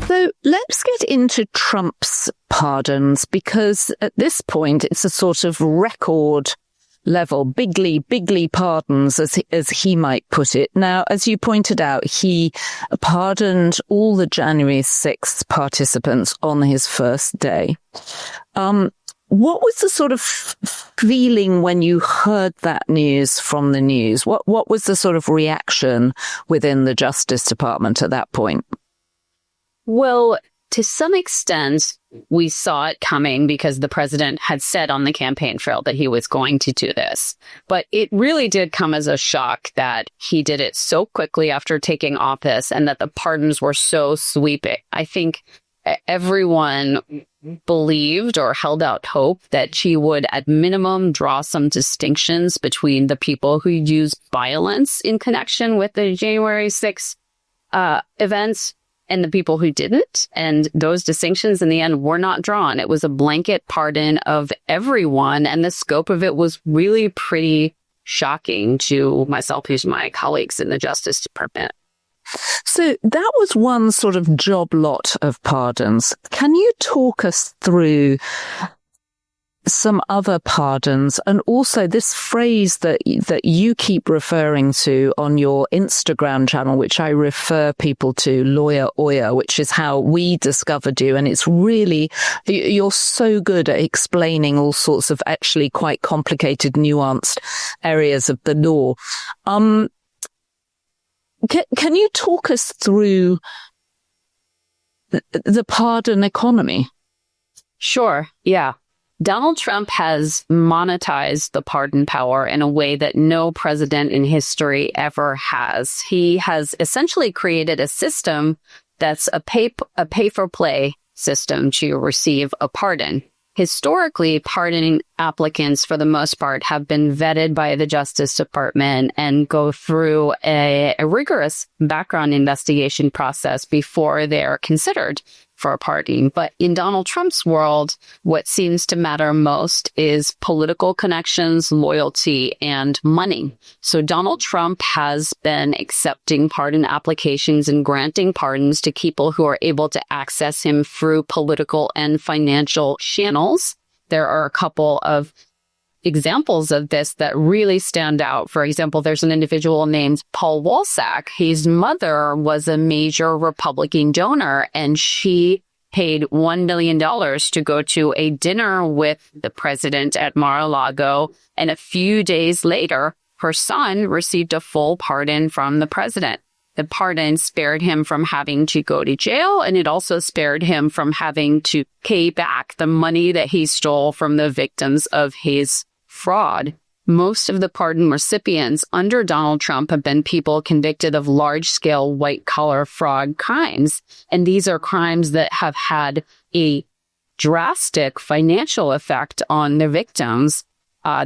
So let's get into Trump's pardons, because at this point it's a sort of record level, bigly pardons, as he might put it. Now, as you pointed out, he pardoned all the January 6th participants on his first day. What was the sort of feeling when you heard that news from the news? What was the sort of reaction within the Justice Department at that point? Well, to some extent, we saw it coming because the president had said on the campaign trail that he was going to do this. But it really did come as a shock that he did it so quickly after taking office and that the pardons were so sweeping. I think everyone believed or held out hope that she would, at minimum, draw some distinctions between the people who used violence in connection with the January 6th events and the people who didn't. And those distinctions in the end were not drawn. It was a blanket pardon of everyone. And the scope of it was really pretty shocking to myself and my colleagues in the Justice Department. So that was one sort of job lot of pardons. Can you talk us through some other pardons, and also this phrase that you keep referring to on your Instagram channel, which I refer people to, Lawyer Oyer, which is how we discovered you. And it's really, you're so good at explaining all sorts of actually quite complicated, nuanced areas of the law. Can you talk us through the pardon economy? Sure. Yeah. Donald Trump has monetized the pardon power in a way that no president in history ever has. He has essentially created a system that's a pay-for-play system to receive a pardon. Historically, pardoning applicants, for the most part, have been vetted by the Justice Department and go through a rigorous background investigation process before they're considered for a pardon. But in Donald Trump's world, what seems to matter most is political connections, loyalty, and money. So Donald Trump has been accepting pardon applications and granting pardons to people who are able to access him through political and financial channels. There are a couple of examples of this that really stand out. For example, there's an individual named Paul Wolsak. His mother was a major Republican donor, and she paid $1 million to go to a dinner with the president at Mar-a-Lago. And a few days later, her son received a full pardon from the president. The pardon spared him from having to go to jail, and it also spared him from having to pay back the money that he stole from the victims of his fraud. Most of the pardon recipients under Donald Trump have been people convicted of large-scale white-collar fraud crimes, and these are crimes that have had a drastic financial effect on the victims.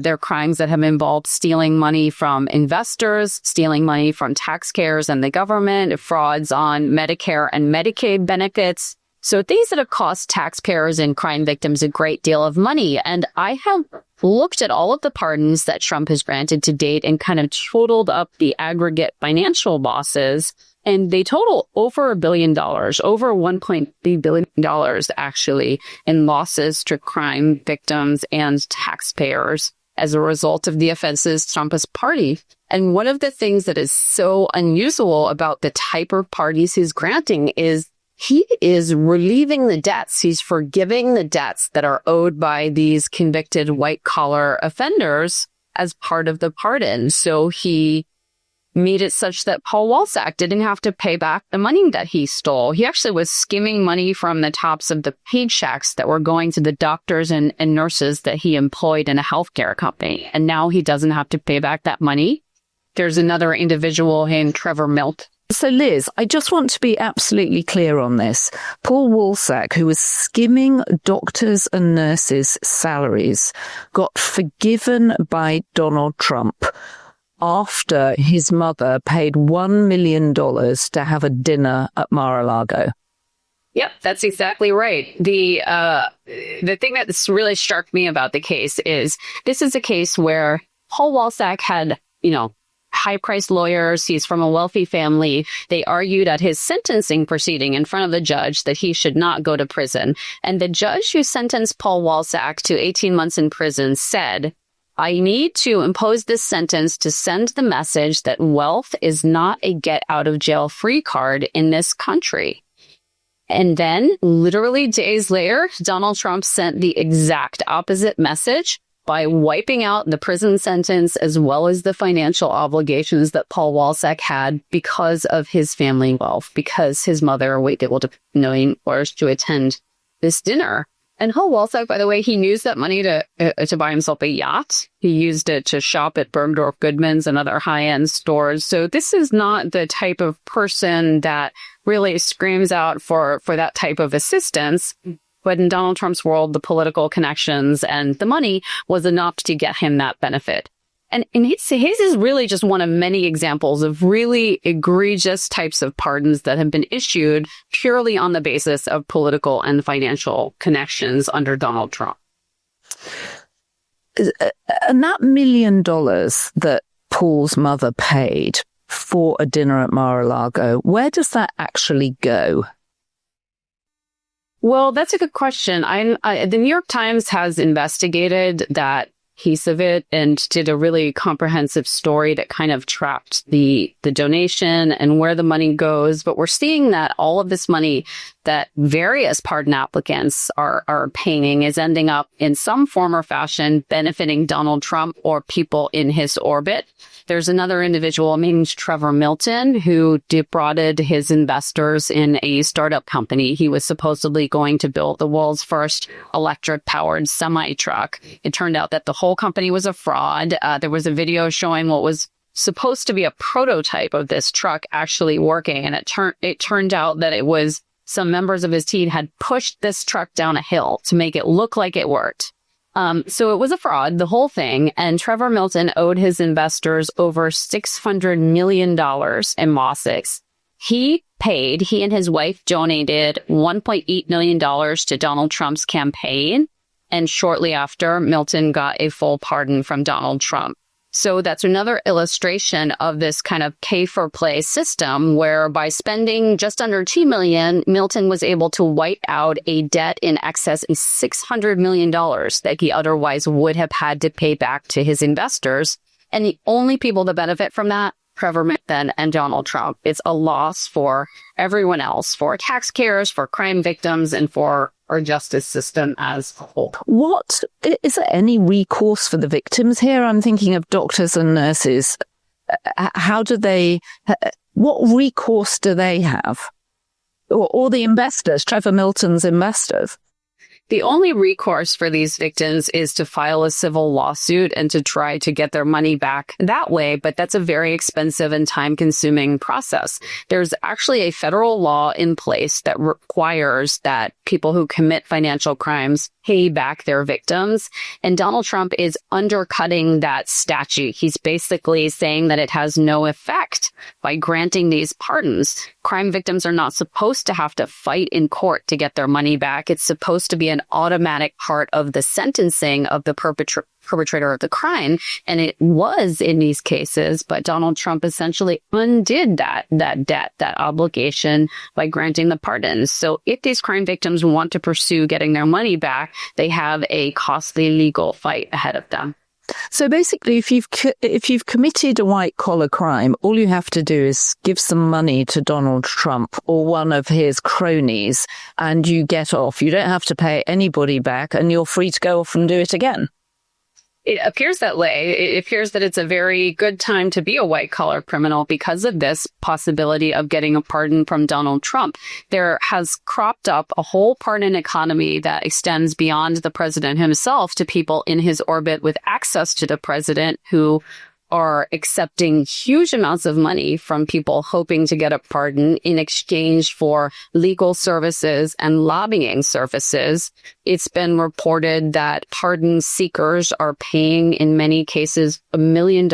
They're crimes that have involved stealing money from investors, stealing money from taxpayers and the government, frauds on Medicare and Medicaid benefits. So things that have cost taxpayers and crime victims a great deal of money. And I have looked at all of the pardons that Trump has granted to date and kind of totaled up the aggregate financial losses. And they total over $1 billion, over $1.3 billion, actually, in losses to crime victims and taxpayers as a result of the offenses Trump has pardoned. And one of the things that is so unusual about the type of pardons he's granting is he is relieving the debts. He's forgiving the debts that are owed by these convicted white-collar offenders as part of the pardon. So he made it such that Paul Wolsak didn't have to pay back the money that he stole. He actually was skimming money from the tops of the paychecks that were going to the doctors and nurses that he employed in a healthcare company. And now he doesn't have to pay back that money. There's another individual named Trevor Milt. So, Liz, I just want to be absolutely clear on this. Paul Wolsak, who was skimming doctors' and nurses' salaries, got forgiven by Donald Trump after his mother paid $1 million to have a dinner at Mar-a-Lago. Yep, that's exactly right. The thing that's really struck me about the case is this is a case where Paul Wolsak had, high-priced lawyers. He's from a wealthy family. They argued at his sentencing proceeding in front of the judge that he should not go to prison. And the judge who sentenced Paul Walsack to 18 months in prison said, "I need to impose this sentence to send the message that wealth is not a get-out-of-jail-free card in this country." And then, literally days later, Donald Trump sent the exact opposite message by wiping out the prison sentence as well as the financial obligations that Paul Walsack had because of his family wealth, because his mother was able to to attend this dinner. And Paul Walsack, by the way, he used that money to buy himself a yacht. He used it to shop at Bergdorf Goodman's and other high-end stores. So this is not the type of person that really screams out for that type of assistance. But in Donald Trump's world, the political connections and the money was enough to get him that benefit. And his is really just one of many examples of really egregious types of pardons that have been issued purely on the basis of political and financial connections under Donald Trump. And that $1 million that Paul's mother paid for a dinner at Mar-a-Lago, where does that actually go? Well, that's a good question. The New York Times has investigated that piece of it and did a really comprehensive story that kind of tracked the donation and where the money goes. But we're seeing that all of this money that various pardon applicants are paying is ending up in some form or fashion benefiting Donald Trump or people in his orbit. There's another individual named Trevor Milton who defrauded his investors in a startup company. He was supposedly going to build the world's first electric-powered semi-truck. It turned out that the whole company was a fraud. There was a video showing what was supposed to be a prototype of this truck actually working, and it turned out that it was some members of his team had pushed this truck down a hill to make it look like it worked. So it was a fraud, the whole thing. And Trevor Milton owed his investors over $600 million in losses. He and his wife donated $1.8 million to Donald Trump's campaign. And shortly after, Milton got a full pardon from Donald Trump. So that's another illustration of this kind of pay-for-play system where by spending just under $2 million, Milton was able to wipe out a debt in excess of $600 million that he otherwise would have had to pay back to his investors. And the only people that benefit from that, Trevor Milton and Donald Trump. It's a loss for everyone else, for taxpayers, for crime victims, and for our justice system as a whole. What is there any recourse for the victims here? I'm thinking of doctors and nurses. What recourse do they have? Or the investors, Trevor Milton's investors? The only recourse for these victims is to file a civil lawsuit and to try to get their money back that way. But that's a very expensive and time-consuming process. There's actually a federal law in place that requires that people who commit financial crimes pay back their victims. And Donald Trump is undercutting that statute. He's basically saying that it has no effect by granting these pardons. Crime victims are not supposed to have to fight in court to get their money back. It's supposed to be an automatic part of the sentencing of the perpetrator of the crime. And it was in these cases, but Donald Trump essentially undid that debt, that obligation by granting the pardons. So if these crime victims want to pursue getting their money back, they have a costly legal fight ahead of them. So basically, if you've committed a white-collar crime, all you have to do is give some money to Donald Trump or one of his cronies, and you get off. You don't have to pay anybody back, and you're free to go off and do it again. It appears that way. It appears that it's a very good time to be a white-collar criminal because of this possibility of getting a pardon from Donald Trump. There has cropped up a whole pardon economy that extends beyond the president himself to people in his orbit with access to the president who are accepting huge amounts of money from people hoping to get a pardon in exchange for legal services and lobbying services. It's been reported that pardon seekers are paying, in many cases, $1 million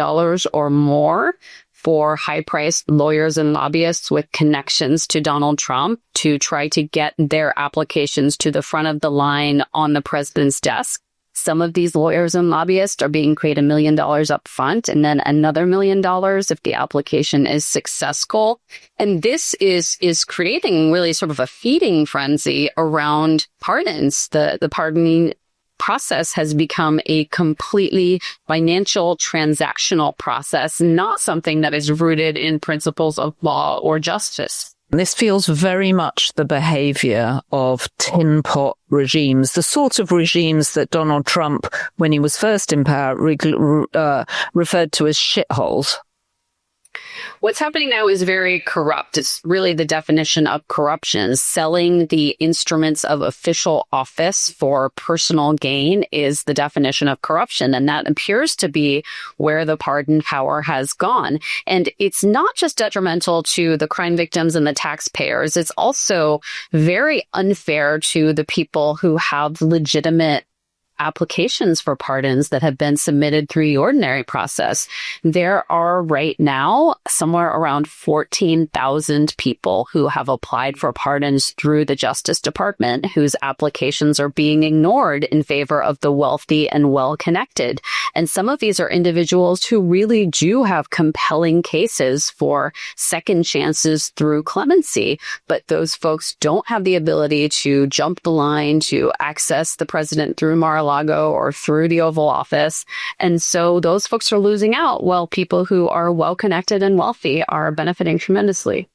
or more for high-priced lawyers and lobbyists with connections to Donald Trump to try to get their applications to the front of the line on the president's desk. Some of these lawyers and lobbyists are being paid $1 million up front and then another $1 million if the application is successful. And this is creating really sort of a feeding frenzy around pardons. The pardoning process has become a completely financial transactional process, not something that is rooted in principles of law or justice. This feels very much the behavior of tin pot regimes, the sort of regimes that Donald Trump, when he was first in power, referred to as shitholes. What's happening now is very corrupt. It's really the definition of corruption. Selling the instruments of official office for personal gain is the definition of corruption. And that appears to be where the pardon power has gone. And it's not just detrimental to the crime victims and the taxpayers. It's also very unfair to the people who have legitimate applications for pardons that have been submitted through the ordinary process. There are right now somewhere around 14,000 people who have applied for pardons through the Justice Department whose applications are being ignored in favor of the wealthy and well-connected. And some of these are individuals who really do have compelling cases for second chances through clemency, but those folks don't have the ability to jump the line to access the president through Mar-a-Lago or through the Oval Office. And so those folks are losing out while people who are well-connected and wealthy are benefiting tremendously.